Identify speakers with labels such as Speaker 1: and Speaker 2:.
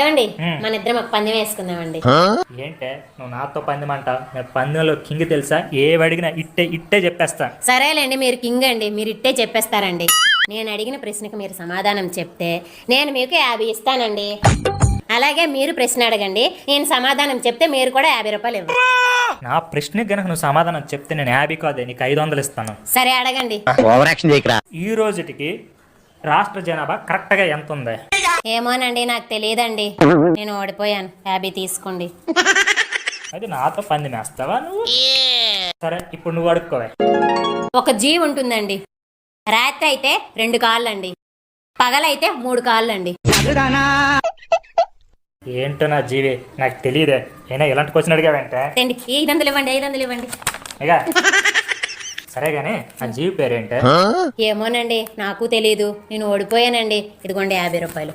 Speaker 1: ఏమండి మన ఇద్దరం ఒక పందెం వేసుకుందామండి.
Speaker 2: ఏంటే నువ్వు నాతో పందెం అంటావు? నేను పందెంలో కింగ్ తెలుసా? అడిగినా ఇట్టే ఇట్టే చెప్పేస్తా.
Speaker 1: సరేలేండి, మీరు కింగ్ అండి, మీరు ఇట్టే చెప్పేస్తారండి. నేను అడిగిన ప్రశ్నకు మీరు సమాధానం చెప్తే నేను మీకు 50 ఇస్తానండి. అలాగే మీరు ప్రశ్న అడగండి, నేను సమాధానం చెప్తే మీరు కూడా 50 రూపాయలు ఇవ్వండి.
Speaker 2: నా ప్రశ్నకి గనక నువ్వు సమాధానం చెప్తే నేను 50 కాదే నీకు 500 ఇస్తాను.
Speaker 1: సరే అడగండి.
Speaker 3: ఓవర్ యాక్షన్ చేయకరా.
Speaker 2: ఈ రోజుటికి రాష్ట్ర జనాభా కరెక్ట్గా ఎంత ఉంది?
Speaker 1: ఏమోనండి, నాకు తెలియదండి. నేను ఓడిపోయాను, 50 తీసుకోండి.
Speaker 2: అది నాతో పందెం వేస్తావా నువ్వు? సరే ఇప్పుడు నువ్వు అడుక్కోవే.
Speaker 1: ఒక జీవి ఉంటుందండి. రాత్రి అయితే 2 కాళ్ళండి, పగలైతే 3 కాళ్ళండి.
Speaker 2: ఏంటో నా జీవి నాకు తెలియదే. అయినా ఇలాంటి క్వశ్చన్ అడిగావంటే
Speaker 1: 500 ఇవ్వండి, 500 ఇవ్వండి.
Speaker 2: ఇక సరే గానీ ఆ జీవి పేరేంటే?
Speaker 1: ఏమోనండి, నాకు తెలీదు. నేను ఓడిపోయానండి. ఇదిగోండి 50 రూపాయలు.